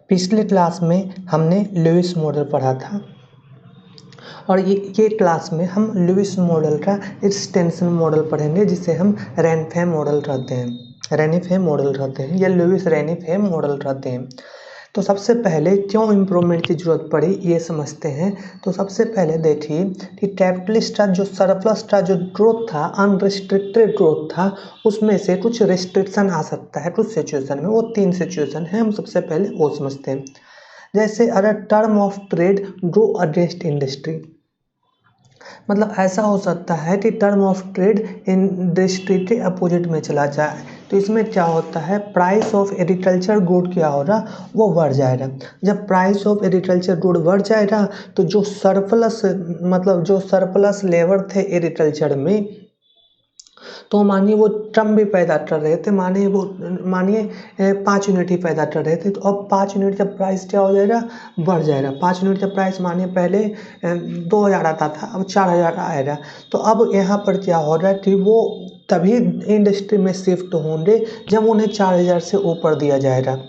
पिछले क्लास में हमने लुईस मॉडल पढ़ा था और ये क्लास में हम लुईस मॉडल का एक्सटेंशन मॉडल पढ़ेंगे जिसे हम रेनफे मॉडल कहते हैं या लुईस रेनीफे मॉडल कहते हैं। तो सबसे पहले क्यों इम्प्रूवमेंट की ज़रूरत पड़ी ये समझते हैं। तो सबसे पहले देखिए कि कैपिटलिस्ट का जो सरप्लस का जो ग्रोथ था, अनरिस्ट्रिक्टेड ग्रोथ था, उसमें से कुछ रिस्ट्रिक्शन आ सकता है कुछ सिचुएशन में। वो 3 सिचुएशन है, हम सबसे पहले वो समझते हैं। जैसे अगर term of trade go against industry, मतलब ऐसा हो सकता है कि टर्म ऑफ ट्रेड इंडस्ट्री के अपोजिट में चला जाए। तो इसमें क्या होता है, प्राइस ऑफ एग्रीकल्चर गुड क्या होगा, वो बढ़ जाएगा। जब प्राइस ऑफ एग्रीकल्चर गुड बढ़ जाएगा तो जो सरप्लस लेबर थे एग्रीकल्चर में, तो मानिए वो ट्रम भी पैदा कर रहे थे, मानिए 5 यूनिट ही पैदा कर रहे थे। तो अब 5 यूनिट का प्राइस क्या हो जाएगा, बढ़ जाएगा। 5 यूनिट का प्राइस मानिए पहले 2000 आता था, अब 4000 आएगा। तो अब यहाँ पर क्या हो रहा है कि वो तभी इंडस्ट्री में शिफ्ट होंगे जब उन्हें 4000 से ऊपर दिया जाएगा।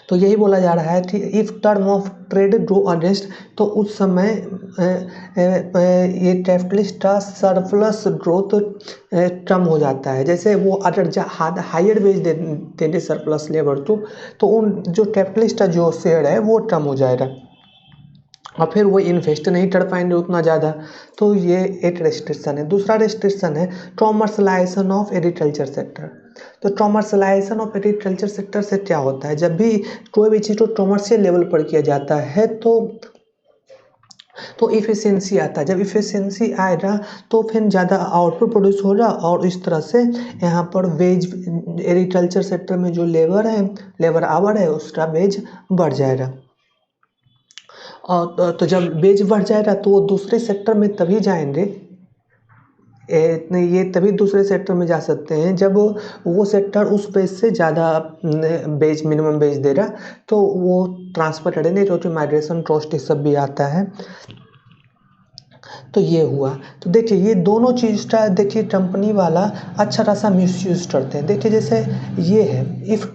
तो यही बोला जा रहा है कि if term of trade go against, तो उस समय ये कैपिटलिस्ट का सरप्लस ग्रोथ कम हो जाता है। जैसे वो अगर हायर वेज देंगे सरप्लस लेबर तो उन जो कैपिटलिस्ट का जो शेयर है वो कम हो जाएगा और फिर वो इन्वेस्ट नहीं कर पाएंगे उतना ज़्यादा। तो ये एक रेस्ट्रिक्शन है। दूसरा रेस्ट्रिक्शन है कॉमर्शलाइजेशन ऑफ एग्रीकल्चर सेक्टर। तो कॉमर्शलाइजेशन ऑफ एग्रीकल्चर सेक्टर से क्या होता है, जब भी कोई भी चीज़ को कॉमर्शियल लेवल पर किया जाता है तो इफ़िशियंसी आता है। जब इफ़िशियंसी आएगा तो फिर ज़्यादा आउटपुट प्रोड्यूस होगा और इस तरह से यहाँ पर वेज एग्रीकल्चर सेक्टर में जो लेबर आवर है उसका वेज बढ़ जाएगा। और तो जब वेज बढ़ जाएगा तो वो दूसरे सेक्टर में तभी जाएंगे, ये तभी दूसरे सेक्टर में जा सकते हैं जब वो सेक्टर उस पेज से ज़्यादा मिनिमम वेज दे रहा, तो वो ट्रांसफ़र करेंगे क्योंकि माइग्रेशन कॉस्ट ये सब भी आता है। तो ये हुआ। तो देखिए ये दोनों चीज़ का देखिए कंपनी वाला अच्छा खासा मिसयूज करते हैं। देखिए जैसे ये है if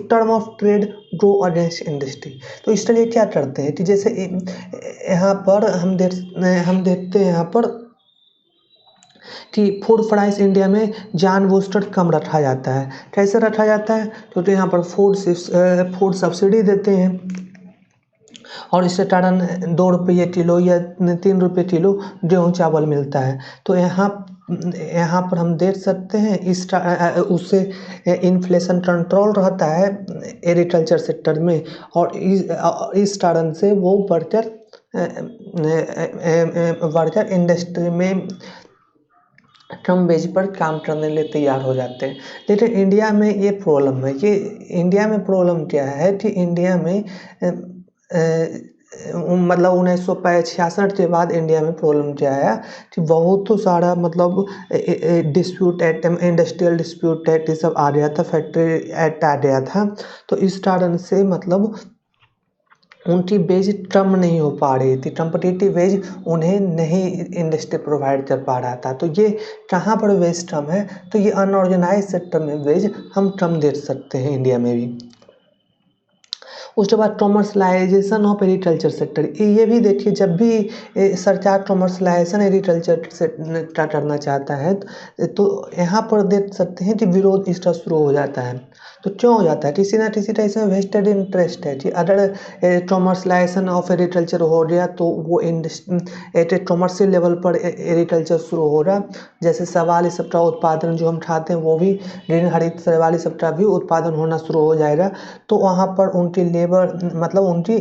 term of trade go against industry, तो इसके लिए क्या करते हैं कि जैसे यहाँ पर हम देखते हैं यहाँ पर कि फूड प्राइस इंडिया में जानबूझकर कम रखा जाता है। कैसे रखा जाता है, क्योंकि यहाँ पर फूड सब्सिडी देते हैं और इसके कारण 2 रुपये किलो या 3 रुपये किलो गेहूँ चावल मिलता है। तो यहाँ पर हम देख सकते हैं उससे इन्फ्लेशन कंट्रोल रहता है एग्रीकल्चर सेक्टर में और इस कारण से वो वर्कर इंडस्ट्री में कम वेज पर काम करने के लिए तैयार हो जाते हैं। लेकिन इंडिया में ये प्रॉब्लम है। ये इंडिया में प्रॉब्लम क्या है कि इंडिया में मतलब 1966 के बाद इंडिया में प्रॉब्लम क्या आया कि बहुत सारा मतलब dispute act, industrial dispute act ये सब आ गया था, फैक्ट्री एक्ट आ गया था। तो इस कारण से मतलब उनकी वेज कम नहीं हो पा रही थी, कम्पिटिटिव वेज उन्हें नहीं इंडस्ट्री प्रोवाइड कर पा रहा था। तो ये कहाँ पर वेज कम है, तो ये अनऑर्गेनाइज सेक्टर में वेज हम कम देख सकते हैं इंडिया में भी। उसके बाद कॉमर्शलाइजेशन ऑफ एग्रीकल्चर सेक्टर, ये भी देखिए जब भी सरकार कॉमर्शलाइजेशन एग्रीकल्चर से करना चाहता है तो यहाँ पर देख सकते हैं कि विरोध इसका शुरू हो जाता है। तो क्यों हो जाता है, किसी ना किसी टाइप से वेस्टेड इंटरेस्ट है कि अगर कॉमर्शलाइजेशन ऑफ एग्रीकल्चर हो गया तो वो एक कॉमर्शियल लेवल पर एग्रीकल्चर शुरू हो रहा। जैसे शैवाल सब का उत्पादन जो हम खाते हैं वो भी ग्रीन हरित शैवाल सब का भी उत्पादन होना शुरू हो जाएगा। तो वहाँ पर उनकी लेबर मतलब उनकी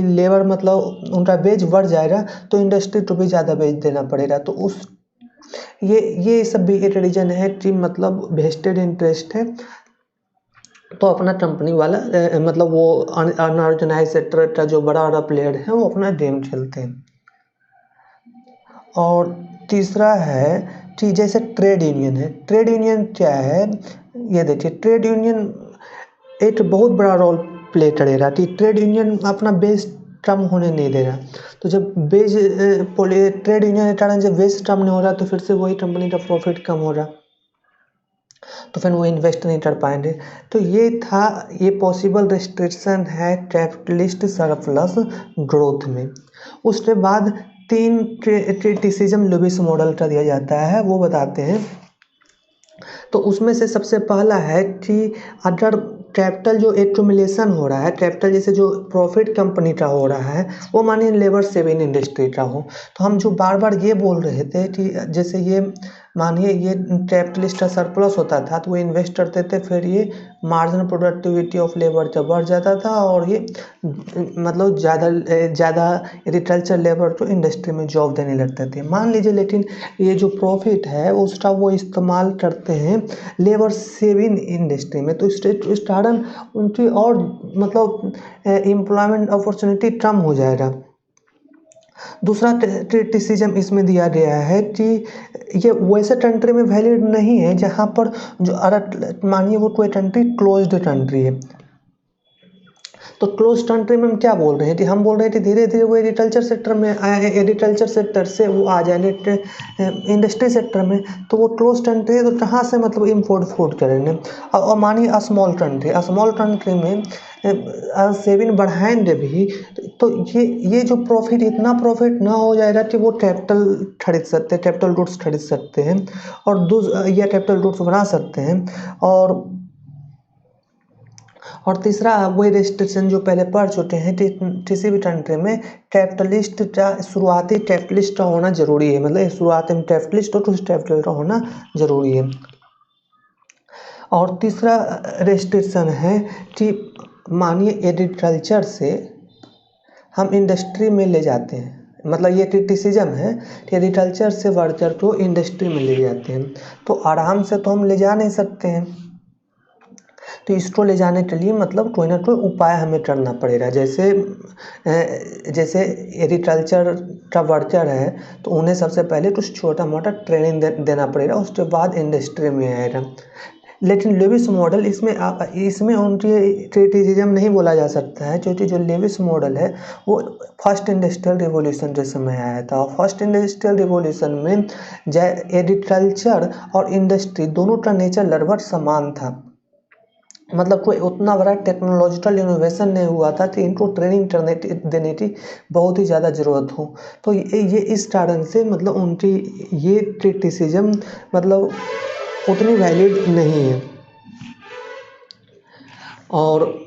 लेबर मतलब उनका वेज बढ़ जाएगा, तो इंडस्ट्री को भी ज़्यादा वेज देना पड़ेगा। तो ये सब भी एक रीजन है कि मतलब वेस्टेड इंटरेस्ट है। तो अपना कंपनी वाला मतलब वो अनऑर्गेनाइज सेक्टर का जो बड़ा प्लेयर है वो अपना गेम खेलते हैं। और तीसरा है कि जैसे ट्रेड यूनियन है। ट्रेड यूनियन क्या है, ये देखिए ट्रेड यूनियन एक बहुत बड़ा रोल प्ले करेगा कि ट्रेड यूनियन अपना बेस कम होने नहीं देगा। तो जब ट्रेड यूनियन के कारण जब वेज कम नहीं हो रहा तो फिर से वही कंपनी का प्रॉफिट कम हो रहा। तो फिर वो इन्वेस्ट नहीं कर पाएंगे। तो ये था, ये पॉसिबल रिस्ट्रिक्शन है कैपिटलिस्ट सरप्लस ग्रोथ में। उसके बाद 3 क्रिटिसिज्म लुईस मॉडल का दिया जाता है, वो बताते हैं। तो उसमें से सबसे पहला है कि अगर कैपिटल जो एक्यूमुलेशन हो रहा है, कैपिटल जैसे जो प्रॉफिट कंपनी का हो रहा है, वो मानिए लेबर सेविंग इंडस्ट्री का हो, तो हम जो बार बार ये बोल रहे थे कि जैसे ये मानिए ये कैपिटलिस्ट का सरप्लस होता था तो वो इन्वेस्ट करते थे, फिर ये मार्जिनल प्रोडक्टिविटी ऑफ लेबर का बढ़ जाता था और ये मतलब ज़्यादा एग्रीकल्चर लेबर को इंडस्ट्री में जॉब देने लगते थे। मान लीजिए लेकिन ये जो प्रॉफिट है उसका वो इस्तेमाल करते हैं लेबर सेविंग इंडस्ट्री में, तो इस कारण उनकी और मतलब एम्प्लॉयमेंट अपॉर्चुनिटी कम हो जाएगा। दूसरा क्रिटिसिज्म इसमें दिया गया है कि ये वैसे कंट्री में वैलिड नहीं है जहाँ पर जो अगर मानिए वो कोई कंट्री क्लोज्ड कंट्री है, तो क्लोज कंट्री में हम क्या बोल रहे हैं कि हम बोल रहे हैं कि धीरे धीरे वो एग्रीकल्चर सेक्टर में आया है, एग्रीकल्चर सेक्टर से वो आ जाएंगे इंडस्ट्री सेक्टर में, तो वो क्लोज कंट्री है, तो कहाँ से मतलब इम्पोर्ट फूड करेंगे। और मानिए स्मॉल कंट्री में सेविंग बढ़ाएंगे भी, तो ये जो प्रॉफिट इतना प्रॉफिट ना हो जाएगा कि वो कैपिटल खरीद सकते हैं, कैपिटल गुड्स खरीद सकते हैं और या कैपिटल गुड्स बना सकते हैं। और तीसरा वही रेस्ट्रिक्शन जो पहले पढ़ चुके हैं कि किसी भी कंट्री में कैपिटलिस्ट का शुरुआती कैपिटलिस्ट का होना जरूरी है, मतलब शुरुआत में कैपिटलिस्ट और कुछ कैपिटल का होना जरूरी है। और तीसरा रेस्ट्रिक्शन है कि मानिए एग्रीकल्चर से हम इंडस्ट्री में ले जाते हैं, मतलब ये क्रिटिसिज्म है कि एग्रीकल्चर से वर्कर को इंडस्ट्री में ले जाते हैं, तो आराम से तो हम ले जा नहीं सकते हैं, तो इसको ले जाने के लिए मतलब कोई ना कोई उपाय हमें करना पड़ेगा। जैसे एग्रीकल्चर का वर्कर है तो उन्हें सबसे पहले कुछ छोटा मोटा ट्रेनिंग देना पड़ेगा, उसके बाद इंडस्ट्री में आएगा। लेकिन लेविस मॉडल इसमें उनकी क्रिटिसिज्म नहीं बोला जा सकता है, क्योंकि जो लेविस मॉडल है वो फर्स्ट इंडस्ट्रियल रिवॉल्यूशन के समय आया था, और फर्स्ट इंडस्ट्रियल रिवॉल्यूशन में एग्रीकल्चर और इंडस्ट्री दोनों का नेचर लगभग समान था, मतलब कोई उतना बड़ा टेक्नोलॉजिकल इनोवेशन नहीं हुआ था कि इनको ट्रेनिंग देने की बहुत ही ज़्यादा ज़रूरत हो। तो ये इस कारण से मतलब उनकी ये क्रिटिसिज्म मतलब उतनी वैलिड नहीं है। और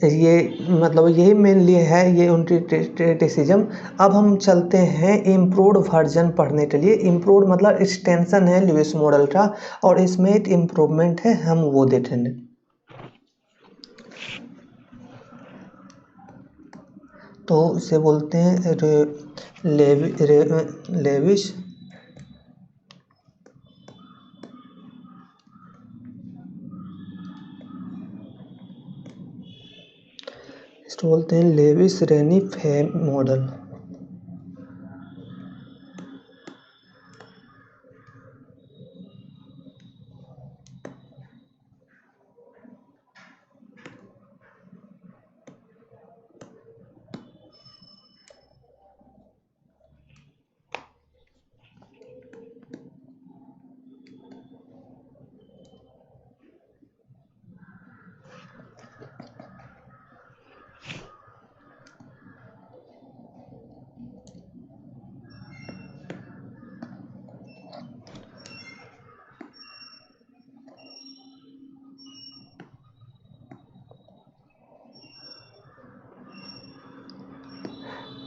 ये मतलब यही मेनली है ये उनकी क्रिटिसिज्म। अब हम चलते हैं इम्प्रूव्ड वर्जन पढ़ने के लिए। इम्प्रूव्ड मतलब एक्सटेंशन है लुईस मॉडल का, और इसमें एक इम्प्रूवमेंट है, हम वो देखेंगे। तो इसे बोलते हैं लेविस इसको बोलते हैं लेविस रेनी फे मॉडल।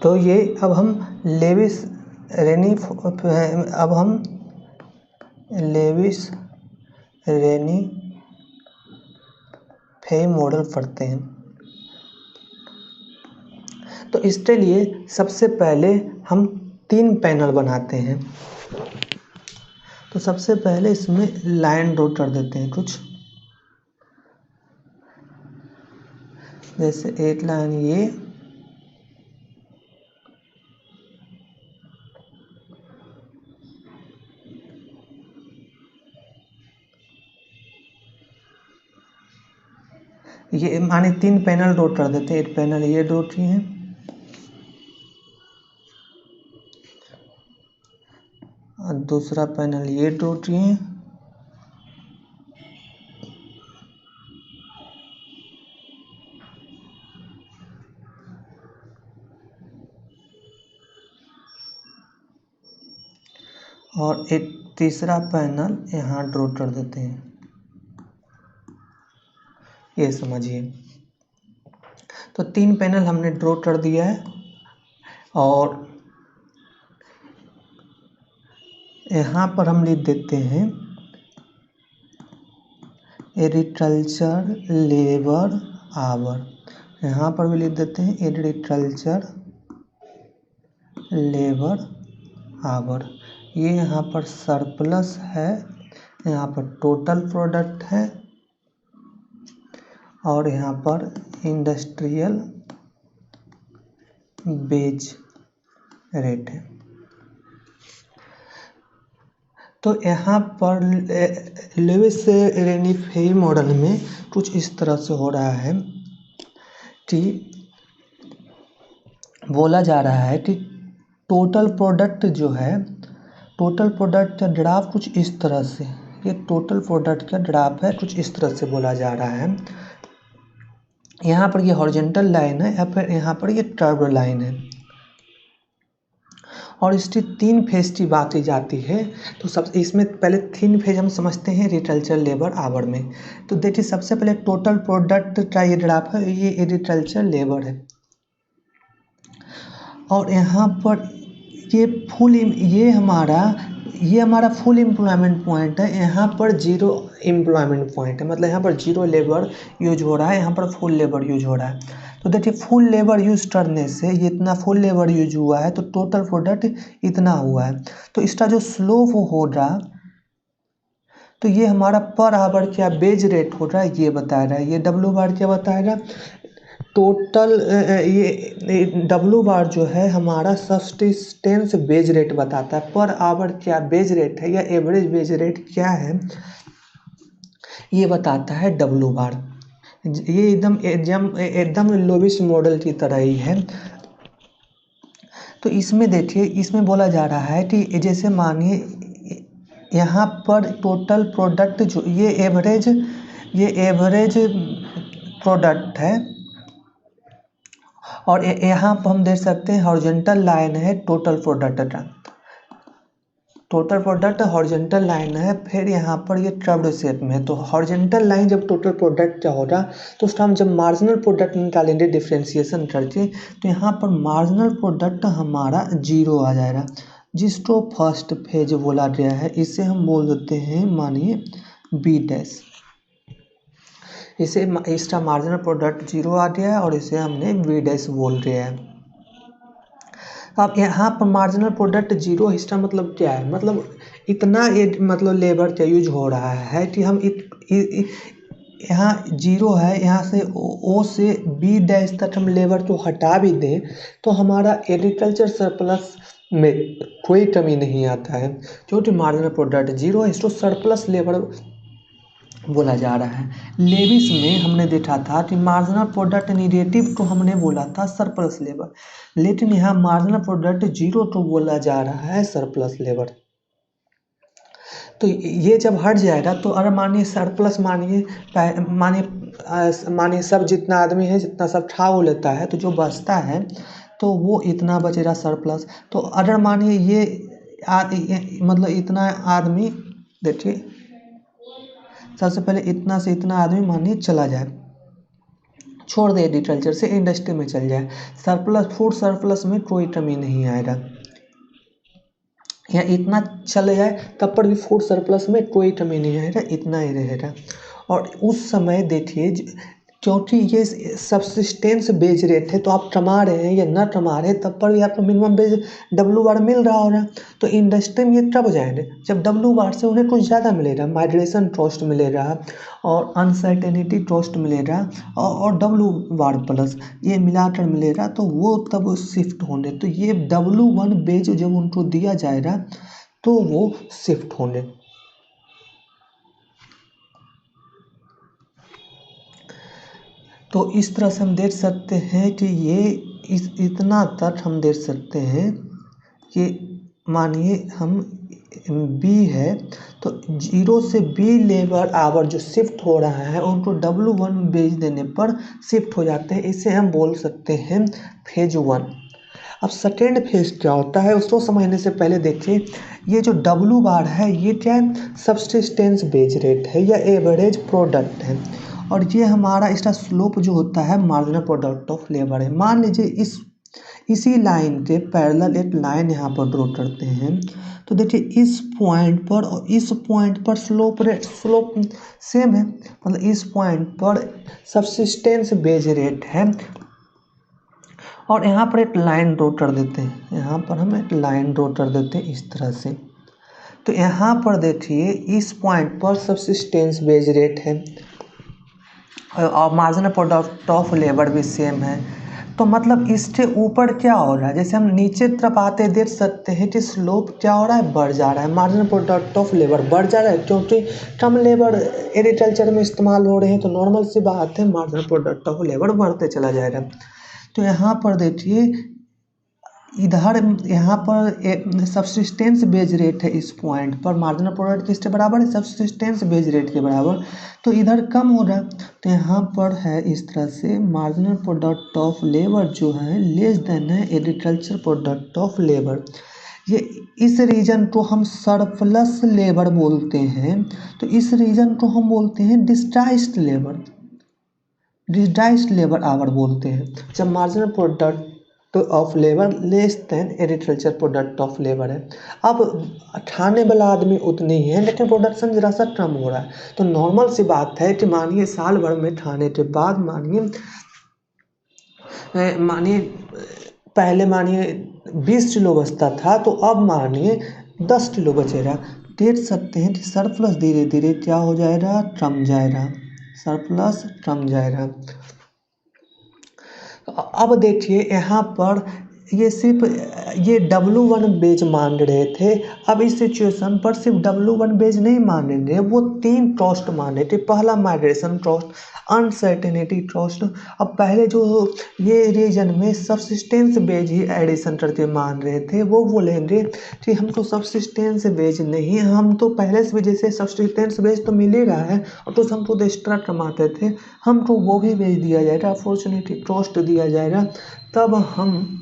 तो ये अब हम लेविस रेनी फे मॉडल पढ़ते हैं। तो इसके लिए सबसे पहले हम 3 पैनल बनाते हैं। तो सबसे पहले इसमें लाइन ड्रॉ कर देते हैं कुछ, जैसे एक लाइन ये माने 3 पैनल ड्रॉ कर देते हैं। एक पैनल ये ड्रॉ किए हैं, और दूसरा पैनल ये ड्रॉ किए हैं, और एक तीसरा पैनल यहाँ ड्रॉ कर देते हैं, ये समझिए। तो 3 पैनल हमने ड्रॉ कर दिया है और यहाँ पर हम लिख देते हैं एग्रीकल्चर लेबर आवर, यहाँ पर भी लिख देते हैं एग्रीकल्चर लेबर आवर। ये यहाँ पर सरप्लस है, यहाँ पर टोटल प्रोडक्ट है और यहाँ पर इंडस्ट्रियल वेज रेट है। तो यहाँ पर लेविस रेनिफी मॉडल में कुछ इस तरह से हो रहा है कि बोला जा रहा है कि टोटल प्रोडक्ट जो है, टोटल प्रोडक्ट का ग्राफ कुछ इस तरह से, ये टोटल प्रोडक्ट का ग्राफ है, कुछ इस तरह से बोला जा रहा है। यहाँ पर ये हॉरिजॉन्टल लाइन है या फिर यहाँ पर ये कर्व लाइन है और इसकी 3 फेज की बात की जाती है। तो सब इसमें पहले 3 फेज हम समझते हैं एग्रीकल्चर लेबर आवर में। तो देखिए सबसे पहले टोटल प्रोडक्ट का ये ग्राफ है, ये एग्रीकल्चर लेबर है और यहाँ पर ये हमारा फुल एम्प्लॉयमेंट पॉइंट है, यहाँ पर 0 एम्प्लॉयमेंट पॉइंट है, मतलब यहाँ पर 0 लेबर यूज हो रहा है, यहाँ पर फुल लेबर यूज हो रहा है। तो देखिए फुल लेबर यूज करने से ये इतना फुल लेबर यूज हुआ है तो टोटल प्रोडक्ट इतना हुआ है। तो इसका जो स्लोप हो रहा, तो ये हमारा पर आवर क्या बेज रेट हो रहा है ये बता रहा है। ये डब्ल्यू बार क्या बताएगा, टोटल ये डब्ल्यू बार जो है हमारा सब्सिस्टेंस बेज रेट बताता है। पर आवर क्या बेज रेट है या एवरेज बेज रेट क्या है ये बताता है डब्ल्यू बार। ये एकदम लोविस मॉडल की तरह ही है। तो इसमें देखिए, इसमें बोला जा रहा है कि जैसे मानिए यहाँ पर टोटल प्रोडक्ट जो ये एवरेज प्रोडक्ट है और यहाँ पर हम देख सकते हैं हॉरिजॉन्टल लाइन है टोटल प्रोडक्ट का, टोटल प्रोडक्ट हॉरिजॉन्टल लाइन है, फिर यहाँ पर ये कर्व्ड शेप में है। तो हॉरिजॉन्टल लाइन जब टोटल प्रोडक्ट का होगा तो उसका हम जब मार्जिनल प्रोडक्ट निकालेंगे डिफ्रेंशिएशन करके, तो यहाँ पर मार्जिनल प्रोडक्ट हमारा 0 आ जाएगा, जिसको फर्स्ट फेज बोला गया है। इसे हम बोल देते हैं मानिए बी डैश, इसे इसका मार्जिनल प्रोडक्ट 0 आ गया है और इसे हमने बी डैश बोल दिया है। अब यहाँ पर मार्जिनल प्रोडक्ट 0, इसका मतलब क्या है, मतलब इतना मतलब लेबर का यूज हो रहा है कि हम यहाँ 0 है, यहाँ से ओ से बी डैश तक हम लेबर को हटा भी दें तो हमारा एग्रीकल्चर सरप्लस में कोई कमी नहीं आता है, क्योंकि मार्जिनल प्रोडक्ट 0 है, इसको सरप्लस लेबर बोला जा रहा है। लेविस में हमने देखा था कि मार्जिनल प्रोडक्ट नेगेटिव को हमने बोला था सरप्लस लेबर, लेकिन यहाँ मार्जिनल प्रोडक्ट 0 को बोला जा रहा है सरप्लस लेबर। तो ये जब हट जाएगा तो अगर मानिए सरप्लस मानिए सब जितना आदमी है जितना सब खा हो लेता है तो जो बचता है तो वो इतना बचेगा सरप्लस। तो अगर मानिए ये मतलब इतना आदमी, देखिए सबसे पहले इतना से इतना आदमी मानिए चला जाए, छोड़ दे एग्रीकल्चर से इंडस्ट्री में चल जाए, सरप्लस फूड सरप्लस में कोई कमी नहीं आएगा। या इतना चले जाए तब पर भी फूड सरप्लस में कोई कमी नहीं आएगा, इतना ही रहेगा। और उस समय देखिए क्योंकि ये सब्सिस्टेंस बेज रेट है तो आप कमा रहे हैं या ना कमा रहे हैं तब पर भी आपको मिनिमम बेज डब्ल्यू बार मिल रहा होगा। तो इंडस्ट्री में ये कब जाएंगे जब डब्ल्यू बार से उन्हें कुछ ज़्यादा मिलेगा, माइग्रेशन कॉस्ट मिलेगा और अनसर्टेनिटी कॉस्ट मिलेगा और डब्ल्यू बार प्लस ये मिलाकर मिलेगा, तो वो तब शिफ्ट होंगे। तो ये W1 बेज जब उनको दिया जाएगा तो वो शिफ्ट होंगे। तो इस तरह से हम देख सकते हैं कि ये इतना तक हम देख सकते हैं कि मानिए हम बी है तो 0 से बी लेबर आवर जो शिफ्ट हो रहा है उनको W1 बेच देने पर शिफ्ट हो जाते हैं। इसे हम बोल सकते हैं फेज 1। अब सेकेंड फेज क्या होता है उसको समझने से पहले देखिए, ये जो डब्लू बार है ये क्या है, सब्सिस्टेंस बेज रेट है या एवरेज प्रोडक्ट है, और ये हमारा इसका स्लोप जो होता है मार्जिनल प्रोडक्ट ऑफ लेबर है। मान लीजिए इसी लाइन के पैरेलल एक लाइन यहाँ पर ड्रॉ करते हैं, तो देखिए इस पॉइंट पर और इस पॉइंट पर स्लोप सेम है, मतलब इस पॉइंट पर सब्सिस्टेंस बेज रेट है, और यहाँ पर एक लाइन ड्रॉ कर देते हैं, यहाँ पर हम एक लाइन ड्रॉ कर देते हैं इस तरह से। तो यहाँ पर देखिए इस पॉइंट पर सब्सिस्टेंस बेज रेट है और मार्जिनल प्रोडक्ट ऑफ लेबर भी सेम है। तो मतलब इसके ऊपर क्या हो रहा है, जैसे हम नीचे तरफ आते देख सकते हैं कि स्लोप क्या हो रहा है, बढ़ जा रहा है, मार्जिनल प्रोडक्ट ऑफ लेबर बढ़ जा रहा है, क्योंकि कम लेबर एग्रीकल्चर में इस्तेमाल हो रहे हैं, तो नॉर्मल सी बात है मार्जिनल प्रोडक्ट ऑफ लेबर बढ़ते चला जाएगा। तो यहाँ पर देखिए इधर यहाँ पर एक सब्सिस्टेंस बेज रेट है, इस पॉइंट पर मार्जिनल प्रोडक्ट किसके बराबर है, सब्सिस्टेंस बेज रेट के बराबर, तो इधर कम हो रहा है। तो यहाँ पर है इस तरह से मार्जिनल प्रोडक्ट ऑफ लेबर जो है लेस देन है एग्रीकल्चर प्रोडक्ट ऑफ लेबर। ये इस रीजन को हम सरप्लस लेबर बोलते हैं, तो इस रीजन को हम बोलते हैं डिस्ट्राइस्ड लेबर, डिस्ट्राइस्ड लेबर आवर बोलते हैं, जब marginal product of labour less than agriculture product of labour है। अब खाने वाला आदमी उतनी ही है लेकिन प्रोडक्शन जरा सा कम हो रहा है, तो नॉर्मल सी बात है कि मानिए साल भर में खाने के बाद मानिए पहले मानिए 20 किलो बचता था, तो अब मानिए 10 किलो बचेगा। देख सकते हैं कि सरप्लस धीरे धीरे क्या हो जाएगा, कम जाएगा, सरप्लस कम जाएगा। अब देखिए यहाँ पर ये सिर्फ ये W1 बेज मान रहे थे, अब इस सिचुएशन पर सिर्फ W1 बेज नहीं मान रहे, वो 3 कॉस्ट मान रहे थे। पहला माइग्रेशन कॉस्ट, अनसर्टेनिटी कॉस्ट। अब पहले जो ये रीजन में सब्सिस्टेंस बेज ही एडिशन करके मान रहे थे, वो बोलेंगे कि हम तो सब्सिस्टेंस बेज नहीं, हम तो पहले से भी जैसे सब्सिस्टेंस बेज तो मिल ही रहा है और तो हम तो एक्स्ट्रा कमाते थे, हमको वो भी बेच दिया जाएगा, अपॉर्चुनिटी कॉस्ट दिया जाएगा, तब हम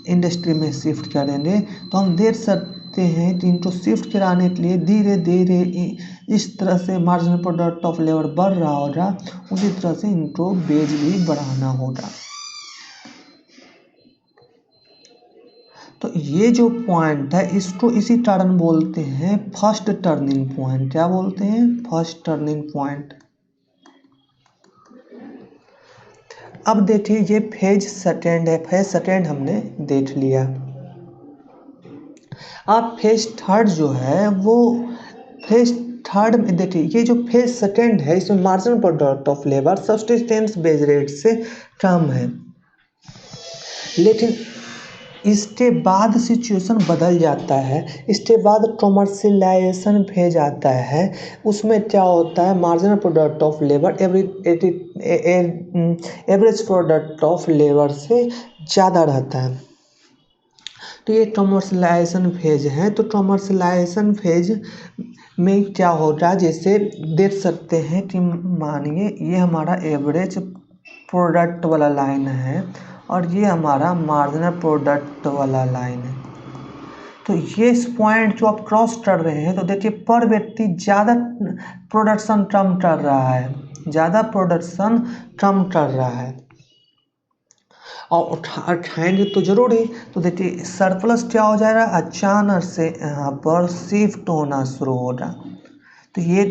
इंडस्ट्री में शिफ्ट करेंगे। तो हम देख सकते हैं कि इनको शिफ्ट कराने के लिए धीरे धीरे इस तरह से मार्जिनल प्रोडक्ट ऑफ लेबर बढ़ रहा होगा, उसी तरह से इनको बेज भी बढ़ाना होगा। तो ये जो पॉइंट है इसको इसी कारण बोलते हैं फर्स्ट टर्निंग पॉइंट। क्या बोलते हैं, फर्स्ट टर्निंग पॉइंट। अब देखिए ये फेज सेकेंड है, फेज सेकेंड हमने देख लिया। अब फेज थर्ड जो है वो फेज थर्ड में देखिए ये जो फेज सेकेंड है इसमें marginal product of labour subsistence wage rate से कम है, लेकिन इसके बाद सिचुएशन बदल जाता है। इसके बाद कॉमर्शियलाइजेशन फेज आता है, उसमें क्या होता है marginal product of labour average product of labour से ज़्यादा रहता है। तो ये कॉमर्शियलाइजेशन फेज है। तो कॉमर्शियलाइजेशन फेज में क्या होता है, जैसे देख सकते हैं कि मानिए ये हमारा एवरेज प्रोडक्ट वाला लाइन है और ये हमारा मार्जिनल प्रोडक्ट वाला लाइन है। तो ये इस पॉइंट जो आप क्रॉस कर रहे हैं, तो देखिए पर व्यक्ति ज़्यादा प्रोडक्शन कम कर रहा है, ज़्यादा प्रोडक्शन कम कर रहा है और खाएंगे तो जरूरी। तो देखिए सरप्लस क्या हो जाएगा, अचानक से यहाँ पर शिफ्ट होना शुरू होगा। तो ये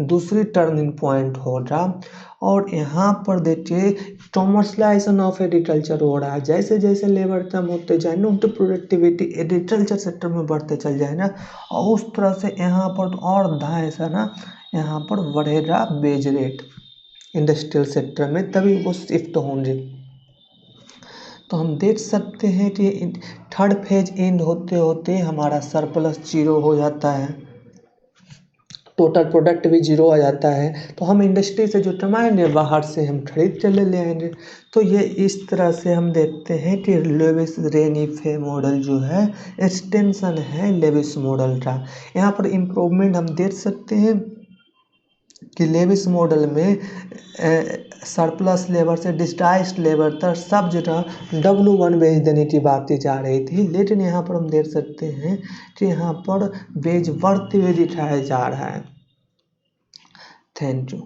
दूसरी टर्निंग पॉइंट होगा। और यहाँ पर देखिए कॉमर्शियलाइजेशन ऑफ एग्रीकल्चर हो रहा है। जैसे जैसे लेबर कम होते जाए ना, उनकी प्रोडक्टिविटी एग्रीकल्चर सेक्टर में बढ़ते चल जाए ना, और उस तरह से यहाँ पर तो और ऐसा ना यहाँ पर बढ़ेगा बेज रेट इंडस्ट्रियल सेक्टर में, तभी वो शिफ्ट होंगे। तो हम देख सकते हैं कि थर्ड फेज एंड होते होते हमारा सरप्लस जीरो हो जाता है, टोटल प्रोडक्ट भी जीरो आ जाता है। तो हम इंडस्ट्री से जो कमाएंगे बाहर से हम खरीद के ले आएंगे। तो ये इस तरह से हम देखते हैं कि लेविस रेनिफे मॉडल जो है एक्सटेंशन है लेविस मॉडल का। यहाँ पर इम्प्रूवमेंट हम देख सकते हैं कि लेविस मॉडल में सरप्लस लेबर से डिस्टाइस्ड लेबर तक सब जगह W1 वेज देने की बातें जा रही थी, लेकिन यहाँ पर हम देख सकते हैं कि यहाँ पर वेज बढ़ते हुए दिखाया जा रहा है। Thank you.